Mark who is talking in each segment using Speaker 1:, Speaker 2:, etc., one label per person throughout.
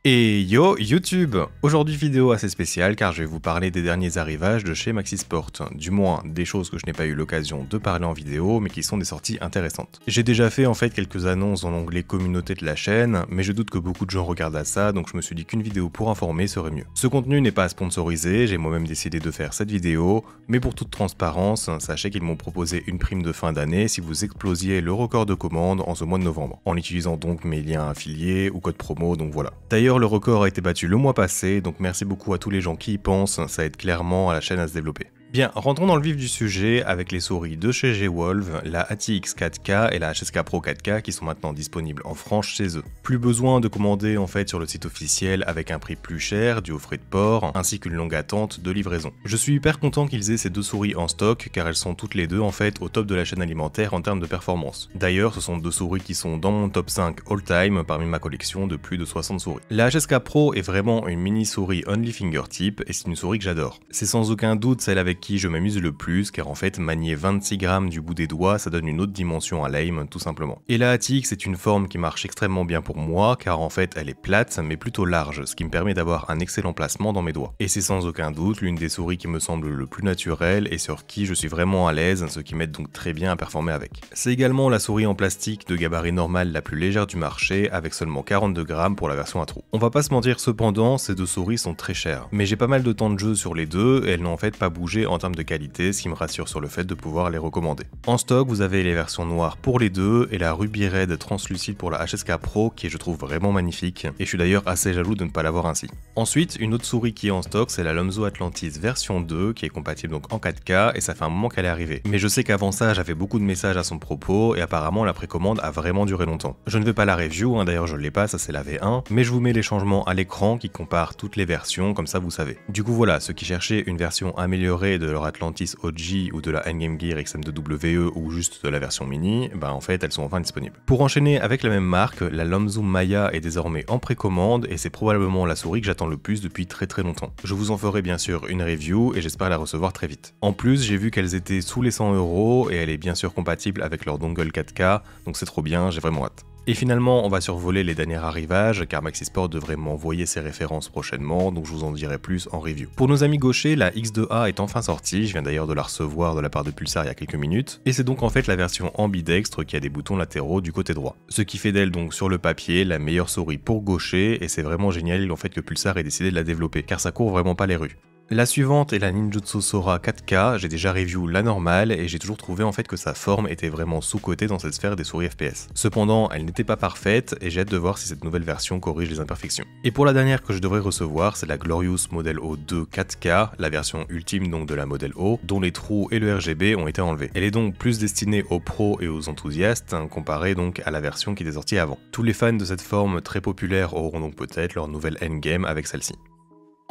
Speaker 1: Et yo YouTube! Aujourd'hui vidéo assez spéciale car je vais vous parler des derniers arrivages de chez Maxisport, du moins des choses que je n'ai pas eu l'occasion de parler en vidéo mais qui sont des sorties intéressantes. J'ai déjà fait en fait quelques annonces dans l'onglet communauté de la chaîne, mais je doute que beaucoup de gens regardent à ça donc je me suis dit qu'une vidéo pour informer serait mieux. Ce contenu n'est pas sponsorisé, j'ai moi-même décidé de faire cette vidéo, mais pour toute transparence, sachez qu'ils m'ont proposé une prime de fin d'année si vous explosiez le record de commandes en ce mois de novembre, en utilisant donc mes liens affiliés ou code promo, donc voilà. D'ailleurs, le record a été battu le mois passé, donc merci beaucoup à tous les gens qui y pensent, ça aide clairement à la chaîne à se développer. Bien, rentrons dans le vif du sujet avec les souris de chez G-Wolve, la ATX 4K et la HSK Pro 4K qui sont maintenant disponibles en France chez eux. Plus besoin de commander en fait sur le site officiel avec un prix plus cher, dû aux frais de port, ainsi qu'une longue attente de livraison. Je suis hyper content qu'ils aient ces deux souris en stock car elles sont toutes les deux en fait au top de la chaîne alimentaire en termes de performance. D'ailleurs, ce sont deux souris qui sont dans mon top 5 all-time parmi ma collection de plus de 60 souris. La HSK Pro est vraiment une mini souris Only Fingertip et c'est une souris que j'adore. C'est sans aucun doute celle avec qui je m'amuse le plus car en fait manier 26 grammes du bout des doigts ça donne une autre dimension à l'aim tout simplement. Et la ATX est une forme qui marche extrêmement bien pour moi car en fait elle est plate mais plutôt large, ce qui me permet d'avoir un excellent placement dans mes doigts. Et c'est sans aucun doute l'une des souris qui me semble le plus naturelle et sur qui je suis vraiment à l'aise, ce qui m'aide donc très bien à performer avec. C'est également la souris en plastique de gabarit normal la plus légère du marché avec seulement 42 grammes pour la version à trous. On va pas se mentir cependant, ces deux souris sont très chères. Mais j'ai pas mal de temps de jeu sur les deux et elles n'ont en fait pas bougé en termes de qualité, ce qui me rassure sur le fait de pouvoir les recommander. En stock, vous avez les versions noires pour les deux et la Ruby Red translucide pour la HSK Pro qui est je trouve vraiment magnifique et je suis d'ailleurs assez jaloux de ne pas l'avoir ainsi. Ensuite, une autre souris qui est en stock, c'est la Lomzo Atlantis version 2 qui est compatible donc en 4K et ça fait un moment qu'elle est arrivée. Mais je sais qu'avant ça, j'avais beaucoup de messages à son propos et apparemment la précommande a vraiment duré longtemps. Je ne vais pas la review, d'ailleurs je l'ai pas, ça c'est la V1, mais je vous mets les changements à l'écran qui comparent toutes les versions, comme ça vous savez. Du coup voilà, ceux qui cherchaient une version améliorée de leur Atlantis OG ou de la Endgame Gear XM2WE ou juste de la version mini, en fait elles sont enfin disponibles. Pour enchaîner avec la même marque, la Lomzo Maya est désormais en précommande et c'est probablement la souris que j'attends le plus depuis très longtemps. Je vous en ferai bien sûr une review et j'espère la recevoir très vite. En plus, j'ai vu qu'elles étaient sous les 100 € et elle est bien sûr compatible avec leur dongle 4K, donc c'est trop bien, j'ai vraiment hâte. Et finalement, on va survoler les derniers arrivages, car Maxisport devrait m'envoyer ses références prochainement, donc je vous en dirai plus en review. Pour nos amis gauchers, la X2A est enfin sortie, je viens d'ailleurs de la recevoir de la part de Pulsar il y a quelques minutes, et c'est donc en fait la version ambidextre qui a des boutons latéraux du côté droit. Ce qui fait d'elle donc sur le papier la meilleure souris pour gaucher, et c'est vraiment génial en fait que Pulsar ait décidé de la développer, car ça court vraiment pas les rues. La suivante est la Ninjutsu Sora 4K, j'ai déjà review la normale et j'ai toujours trouvé en fait que sa forme était vraiment sous-cotée dans cette sphère des souris FPS. Cependant, elle n'était pas parfaite et j'ai hâte de voir si cette nouvelle version corrige les imperfections. Et pour la dernière que je devrais recevoir, c'est la Glorious Model O 2 4K, la version ultime donc de la Model O, dont les trous et le RGB ont été enlevés. Elle est donc plus destinée aux pros et aux enthousiastes, comparée donc à la version qui était sortie avant. Tous les fans de cette forme très populaire auront donc peut-être leur nouvelle endgame avec celle-ci.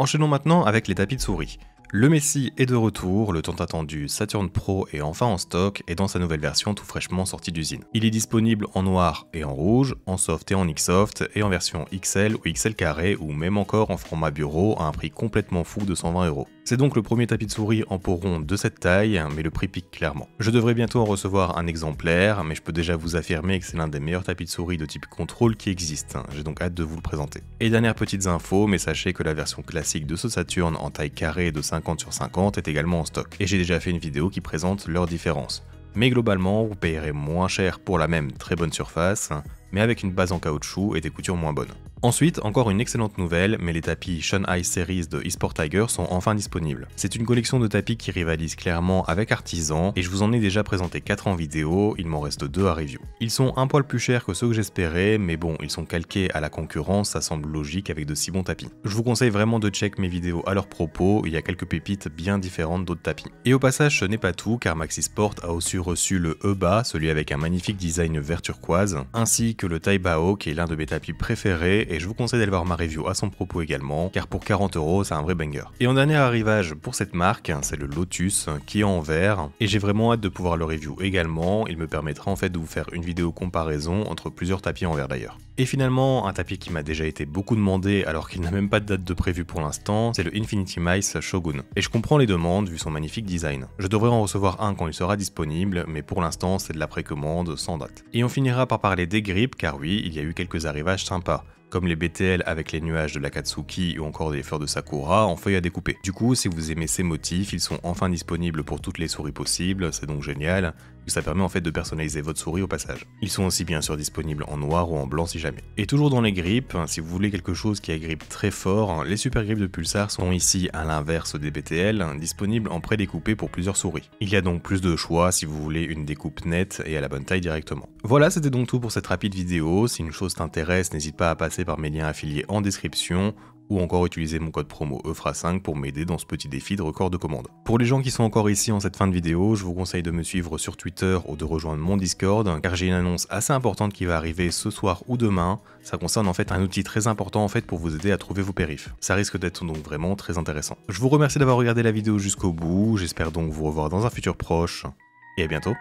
Speaker 1: Enchaînons maintenant avec les tapis de souris. Le Messi est de retour, le tant attendu Saturn Pro est enfin en stock et dans sa nouvelle version tout fraîchement sortie d'usine. Il est disponible en noir et en rouge, en soft et en Xsoft, et en version XL ou XL carré ou même encore en format bureau à un prix complètement fou de 120 €. C'est donc le premier tapis de souris en peau ronde de cette taille, mais le prix pique clairement. Je devrais bientôt en recevoir un exemplaire, mais je peux déjà vous affirmer que c'est l'un des meilleurs tapis de souris de type contrôle qui existe, j'ai donc hâte de vous le présenter. Et dernière petites infos, mais sachez que la version classique de ce Saturn en taille carrée de 50 sur 50 est également en stock, et j'ai déjà fait une vidéo qui présente leurs différences. Mais globalement, vous payerez moins cher pour la même très bonne surface, mais avec une base en caoutchouc et des coutures moins bonnes. Ensuite, encore une excellente nouvelle, mais les tapis Shun-Ai Series de eSport Tiger sont enfin disponibles. C'est une collection de tapis qui rivalise clairement avec Artisan, et je vous en ai déjà présenté 4 en vidéo, il m'en reste 2 à review. Ils sont un poil plus chers que ceux que j'espérais, mais bon, ils sont calqués à la concurrence, ça semble logique avec de si bons tapis. Je vous conseille vraiment de check mes vidéos à leur propos, il y a quelques pépites bien différentes d'autres tapis. Et au passage, ce n'est pas tout, car Maxisport a aussi reçu le EBA, celui avec un magnifique design vert turquoise, ainsi que le Taibao, qui est l'un de mes tapis préférés, et je vous conseille d'aller voir ma review à son propos également, car pour 40 € c'est un vrai banger. Et en dernier arrivage pour cette marque, c'est le Lotus, qui est en vert, et j'ai vraiment hâte de pouvoir le review également, il me permettra en fait de vous faire une vidéo comparaison entre plusieurs tapis en verre d'ailleurs. Et finalement, un tapis qui m'a déjà été beaucoup demandé alors qu'il n'a même pas de date de prévu pour l'instant, c'est le Infinity Mice Shogun. Et je comprends les demandes vu son magnifique design. Je devrais en recevoir un quand il sera disponible, mais pour l'instant c'est de la précommande sans date. Et on finira par parler des grippes, car oui, il y a eu quelques arrivages sympas, comme les BTL avec les nuages de l'Akatsuki ou encore des fleurs de Sakura en feuilles à découper. Du coup, si vous aimez ces motifs, ils sont enfin disponibles pour toutes les souris possibles, c'est donc génial, ça permet en fait de personnaliser votre souris au passage. Ils sont aussi bien sûr disponibles en noir ou en blanc si jamais. Et toujours dans les grippes, si vous voulez quelque chose qui agrippe très fort, les super grippes de Pulsar sont ici, à l'inverse des BTL, disponibles en pré-découpé pour plusieurs souris. Il y a donc plus de choix si vous voulez une découpe nette et à la bonne taille directement. Voilà, c'était donc tout pour cette rapide vidéo. Si une chose t'intéresse, n'hésite pas à passer par mes liens affiliés en description, ou encore utiliser mon code promo EFRA5 pour m'aider dans ce petit défi de record de commande. Pour les gens qui sont encore ici en cette fin de vidéo, je vous conseille de me suivre sur Twitter ou de rejoindre mon Discord, car j'ai une annonce assez importante qui va arriver ce soir ou demain. Ça concerne en fait un outil très important en fait pour vous aider à trouver vos périphes. Ça risque d'être donc vraiment très intéressant. Je vous remercie d'avoir regardé la vidéo jusqu'au bout, j'espère donc vous revoir dans un futur proche, et à bientôt.